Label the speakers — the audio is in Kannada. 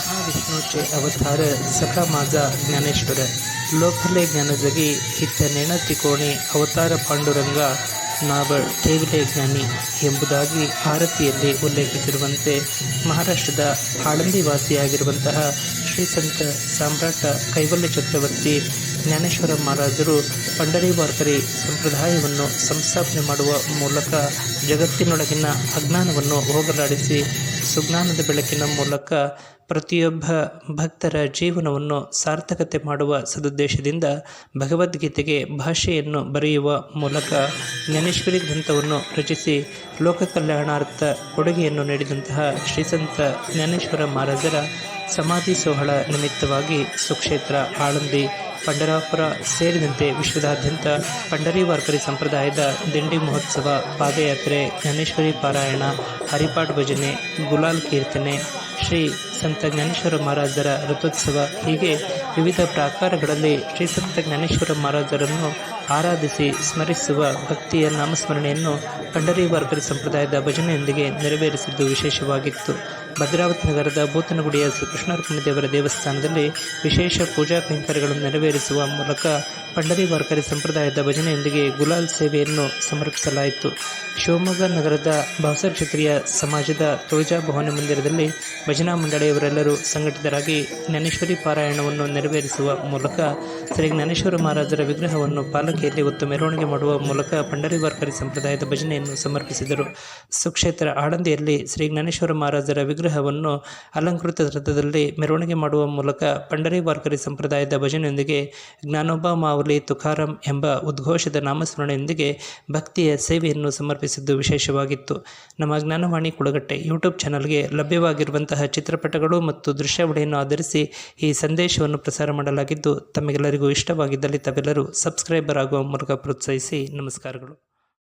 Speaker 1: महाविष्णूचे अवतार सखा माझा ज्ञानेश्वर, लोकले ज्ञान जगी हित नेणತಿ ಕೋಣೆ ಅವತಾರ ಪಾಂಡುರಂಗ ನಾವ ಕೇವಲೆ ಜ್ಞಾನಿ ಎಂಬುದಾಗಿ ಆರತಿಯಲ್ಲಿ ಉಲ್ಲೇಖಿಸಿರುವಂತೆ ಮಹಾರಾಷ್ಟ್ರದ ಆಳಂದಿ ವಾಸಿಯಾಗಿರುವಂತಹ ಶ್ರೀ ಸಂತ ಸಾಮ್ರಾಟ ಕೈವಲ್ಯ ಚಕ್ರವರ್ತಿ ಜ್ಞಾನೇಶ್ವರ ಮಹಾರಾಜರು ಪಂಡರಿ ವಾರ್ಕರಿ ಸಂಪ್ರದಾಯವನ್ನು ಸಂಸ್ಥಾಪನೆ ಮಾಡುವ ಮೂಲಕ ಜಗತ್ತಿನೊಳಗಿನ ಅಜ್ಞಾನವನ್ನು ಹೋಗಲಾಡಿಸಿ ಸುಜ್ಞಾನದ ಬೆಳಕಿನ ಮೂಲಕ ಪ್ರತಿಯೊಬ್ಬ ಭಕ್ತರ ಜೀವನವನ್ನು ಸಾರ್ಥಕತೆ ಮಾಡುವ ಸದುದ್ದೇಶದಿಂದ ಭಗವದ್ಗೀತೆಗೆ ಭಾಷೆಯನ್ನು ಬರೆಯುವ ಮೂಲಕ ಜ್ಞಾನೇಶ್ವರಿ ಗ್ರಂಥವನ್ನು ರಚಿಸಿ ಲೋಕ ಕಲ್ಯಾಣಾರ್ಥ ಕೊಡುಗೆಯನ್ನು ನೀಡಿದಂತಹ ಶ್ರೀಸಂತ ಜ್ಞಾನೇಶ್ವರ ಮಹಾರಾಜರ ಸಮಾಧಿ ಸೋಹಳ ನಿಮಿತ್ತವಾಗಿ ಸುಕ್ಷೇತ್ರ, ಆಳಂದಿ, ಪಂಡರಾಪುರ ಸೇರಿದಂತೆ ವಿಶ್ವದಾದ್ಯಂತ ಪಂಡರಿ ವಾರ್ಕರಿ ಸಂಪ್ರದಾಯದ ದಿಂಡಿ ಮಹೋತ್ಸವ, ಪಾದಯಾತ್ರೆ, ಜ್ಞಾನೇಶ್ವರಿ ಪಾರಾಯಣ, ಹರಿಪಾಠ ಭಜನೆ, ಗುಲಾಲ್ ಕೀರ್ತನೆ, ಶ್ರೀ ಸಂತ ಜ್ಞಾನೇಶ್ವರ ಮಹಾರಾಜರ ರಥೋತ್ಸವ ಹೀಗೆ ವಿವಿಧ ಪ್ರಾಕಾರಗಳಲ್ಲಿ ಶ್ರೀ ಸಂತ ಜ್ಞಾನೇಶ್ವರ ಮಹಾರಾಜರನ್ನು ಆರಾಧಿಸಿ ಸ್ಮರಿಸುವ ಭಕ್ತಿಯ ನಾಮಸ್ಮರಣೆಯನ್ನು ಪಂಡರಿ ವಾರ್ಕರಿ ಸಂಪ್ರದಾಯದ ಭಜನೆಯೊಂದಿಗೆ ನೆರವೇರಿಸಿದ್ದು ವಿಶೇಷವಾಗಿತ್ತು. ಭದ್ರಾವತಿ ನಗರದ ಭೂತನಗುಡಿಯ ಶ್ರೀಕೃಷ್ಣಾರ್ಪಣ ದೇವರ ದೇವಸ್ಥಾನದಲ್ಲಿ ವಿಶೇಷ ಪೂಜಾ ಕೈಂಕರ್ಯಗಳನ್ನು ನೆರವೇರಿಸುವ ಮೂಲಕ ಪಂಡರಿ ವಾರ್ಕರಿ ಸಂಪ್ರದಾಯದ ಭಜನೆಯೊಂದಿಗೆ ಗುಲಾಲ್ ಸೇವೆಯನ್ನು ಸಮರ್ಪಿಸಲಾಯಿತು. ಶಿವಮೊಗ್ಗ ನಗರದ ಬಹುಸರ ಕ್ಷತ್ರಿಯ ಸಮಾಜದ ತುಳಜಾ ಭವಾನಿ ಮಂದಿರದಲ್ಲಿ ಭಜನಾ ಮಂಡಳಿಯವರೆಲ್ಲರೂ ಸಂಘಟಿತರಾಗಿ ಜ್ಞಾನೇಶ್ವರಿ ಪಾರಾಯಣವನ್ನು ನೆರವೇರಿಸುವ ಮೂಲಕ ಶ್ರೀ ಜ್ಞಾನೇಶ್ವರ ಮಹಾರಾಜರ ವಿಗ್ರಹವನ್ನು ಪಾಲಕಿಯಲ್ಲಿ ಹೊತ್ತು ಮೆರವಣಿಗೆ ಮಾಡುವ ಮೂಲಕ ಪಂಡರಿ ವಾರ್ಕರಿ ಸಂಪ್ರದಾಯದ ಭಜನೆಯನ್ನು ಸಮರ್ಪಿಸಿದರು. ಸುಕ್ಷೇತ್ರ ಆಳಂದಿಯಲ್ಲಿ ಶ್ರೀ ಜ್ಞಾನೇಶ್ವರ ಮಹಾರಾಜರ ವಿಗ್ರಹವನ್ನು ಅಲಂಕೃತ ರಥದಲ್ಲಿ ಮೆರವಣಿಗೆ ಮಾಡುವ ಮೂಲಕ ಪಂಡರಿ ವಾರ್ಕರಿ ಸಂಪ್ರದಾಯದ ಭಜನೆಯೊಂದಿಗೆ ಜ್ಞಾನೋಬ ಮಾವಲಿ ತುಕಾರಾಂ ಎಂಬ ಉದ್ಘೋಷದ ನಾಮಸ್ಮರಣೆಯೊಂದಿಗೆ ಭಕ್ತಿಯ ಸೇವೆಯನ್ನು ಸಮರ್ಪಿಸಿದ್ದು ವಿಶೇಷವಾಗಿತ್ತು. ನಮ್ಮ ಜ್ಞಾನವಾಣಿ ಕುಳಗಟ್ಟೆ ಯೂಟ್ಯೂಬ್ ಚಾನಲ್ಗೆ ಲಭ್ಯವಾಗಿರುವಂತಹ ಚಿತ್ರಪಟಗಳು ಮತ್ತು ದೃಶ್ಯಾವಳಿಯನ್ನು ಆಧರಿಸಿ ಈ ಸಂದೇಶವನ್ನು ಪ್ರಸಾರ ಮಾಡಲಾಗಿದ್ದು, ತಮಗೆಲ್ಲರಿಗೂ ಇಷ್ಟವಾಗಿದ್ದಲ್ಲಿ ತಾವೆಲ್ಲರೂ ಸಬ್ಸ್ಕ್ರೈಬರ್ ಆಗುವ ಮೂಲಕ ಪ್ರೋತ್ಸಾಹಿಸಿ. ನಮಸ್ಕಾರಗಳು.